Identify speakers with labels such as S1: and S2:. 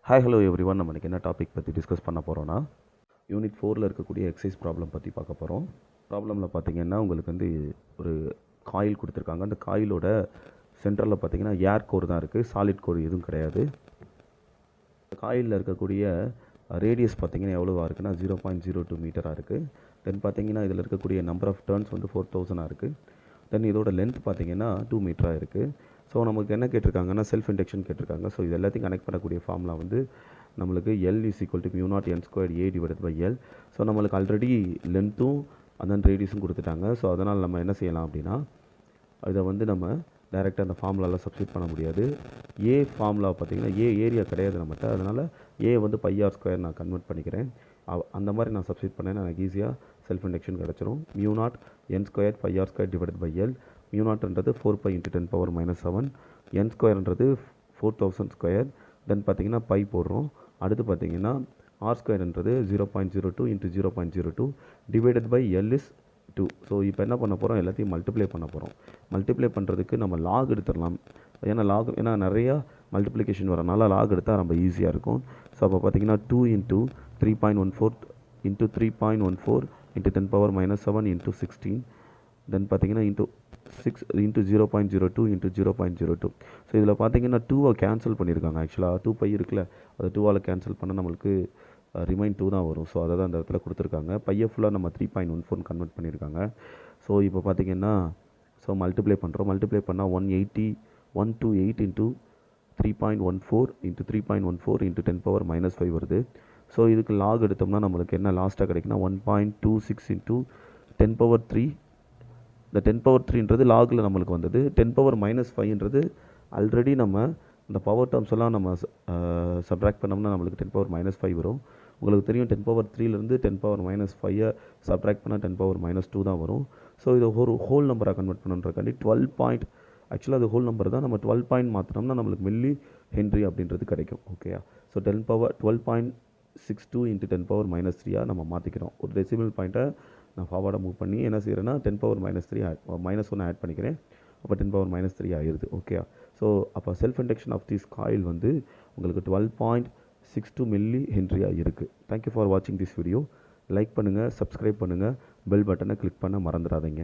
S1: Hi hello everyone. நம்ம இன்றைக்கி என்ன டாபிக் பற்றி டிஸ்கஸ் பண்ண போகிறோன்னா, யூனிட் 4ல் இருக்கக்கூடிய எக்ஸசைஸ் ப்ராப்ளம் பற்றி பார்க்க போகிறோம். ப்ராப்ளமில் பார்த்தீங்கன்னா உங்களுக்கு வந்து ஒரு காயில் கொடுத்துருக்காங்க. அந்த காயிலோட சென்டரில் பார்த்தீங்கன்னா ஏர் கோர் தான் இருக்குது, சாலிட் கோர் எதுவும் கிடையாது. காயிலில் இருக்கக்கூடிய ரேடியஸ் பார்த்தீங்கன்னா எவ்வளோவா இருக்குன்னா 0.02 மீட்டராக இருக்குது. தென் பார்த்தீங்கன்னா இதில் இருக்கக்கூடிய நம்பர் ஆஃப் டர்ன்ஸ் வந்து 4000 இருக்குது. தென் இதோட லென்த் பார்த்தீங்கன்னா 2 மீட்டராக இருக்குது. ஸோ நமக்கு என்ன கேட்டிருக்காங்கன்னா செல்ஃப் இண்டக்ஷன் கேட்டிருக்காங்க. ஸோ இது எல்லாத்தையும் கனெக்ட் பண்ணக்கூடிய ஃபார்முலா வந்து நம்மளுக்கு L = μ0n²A/L. ஸோ நம்மளுக்கு ஆல்ரெடி லென்த்தும் அந்த ரேடியஸும் கொடுத்துட்டாங்க. ஸோ அதனால் நம்ம என்ன செய்யலாம் அப்படின்னா, இதை வந்து நம்ம டைரெக்டாக அந்த ஃபார்முலாவில் சப்ஸ்டிட் பண்ண முடியாது. ஏ ஃபார்முலா பார்த்தீங்கன்னா ஏரியா கிடையாது நம்மகிட்ட, அதனால் ஏ வந்து πr² நான் கன்வெர்ட் பண்ணிக்கிறேன். அந்த மாதிரி நான் சப்ஸ்டிட் பண்ணேன்னா எனக்கு ஈஸியாக செல்ஃப் இண்டக்ஷன் கிடச்சிரும். μ0n²πr²/L. μ0ன்றது 4π × 10⁻⁻7, n²ன்றது 4000². தென் பார்த்தீங்கன்னா பை போடுறோம். அடுத்து பார்த்தீங்கன்னா r²ன்றது 0.02 × 0.02 divided by L is 2. So இப்போ என்ன பண்ண போகிறோம், எல்லாத்தையும் மல்டிப்ளை பண்ண போகிறோம். மல்டிப்ளை பண்ணுறதுக்கு நம்ம லாக் எடுத்துடலாம். ஏன்னா நிறையா மல்டிப்ளிகேஷன் வரனால லாக் எடுத்தால் ரொம்ப ஈஸியாக இருக்கும். ஸோ அப்போ பார்த்தீங்கன்னா 2 × 3.14 × 3.14 × 10⁻⁻7 × 16. தென் பார்த்தீங்கன்னா × 6 × 0.02 × 0.02. ஸோ இதில் பார்த்தீங்கன்னா 2 கேன்சல் பண்ணியிருக்காங்க. ஆக்சுவலாக 2π இருக்குல்ல, அதை 2ஆல் கேன்சல் பண்ணால் நம்மளுக்கு ரிமைன் 2 தான் வரும். ஸோ அதை தான் அந்த இடத்துல கொடுத்துருக்காங்க. பையை ஃபுல்லாக நம்ம 3.14 கன்வெர்ட் பண்ணியிருக்காங்க. ஸோ இப்போ பார்த்தீங்கன்னா மல்டிப்ளை பண்ணுறோம். மல்டிப்ளை பண்ணால் 128 × 3.14 × 3.14 × 10⁻⁻5 வருது. ஸோ இதுக்கு லாக் எடுத்தோம்னா நம்மளுக்கு என்ன லாஸ்ட்டாக கிடைக்குன்னா 1.26 × 10⁻3. இந்த 10⁻3ன்றது லாகில் நம்மளுக்கு வந்தது. 10⁻⁻5ன்றது ஆல்ரெடி நம்ம இந்த பவர் டேர்ம்ஸ் எல்லாம் நம்ம சப்ராக்ட் பண்ணோம்னா நம்மளுக்கு 10⁻⁻5 வரும். உங்களுக்கு தெரியும் 10⁻3லேருந்து 10⁻⁻5 சப்ராக்ட் பண்ணால் 10⁻⁻2 தான் வரும். ஸோ இதை ஒரு ஹோல் நம்பராக கன்வெர்ட் பண்ணுறதுக்காண்டி 12 ஆக்சுவலாக அது ஹோல் நம்பர் தான், நம்ம 12 பாயிண்ட் மாற்றினோம்னா நம்மளுக்கு மில்லி ஹென்ரி அப்படின்றது கிடைக்கும். ஓகேயா? ஸோ 12.62 × 10⁻⁻3 நம்ம மாற்றிக்கிறோம். ஒரு டெசிமல் பாயிண்ட்டை நான் ஃபார்வர்டாக மூவ் பண்ணி என்ன செய்கிறேன்னா 10⁻⁻3 -1 ஆட் பண்ணிக்கிறேன். அப்போ 10⁻⁻3 ஆயிடுது. ஓகே. ஸோ அப்போ self induction of this coil வந்து உங்களுக்கு 12.62 மில்லி ஹென்ரியாக இருக்குது. தேங்க்யூ ஃபார் வாட்சிங் திஸ் வீடியோ. லைக் பண்ணுங்கள், சப்ஸ்கிரைப் பண்ணுங்கள், பெல் பட்டனை கிளிக் பண்ண மறந்துடாதீங்க.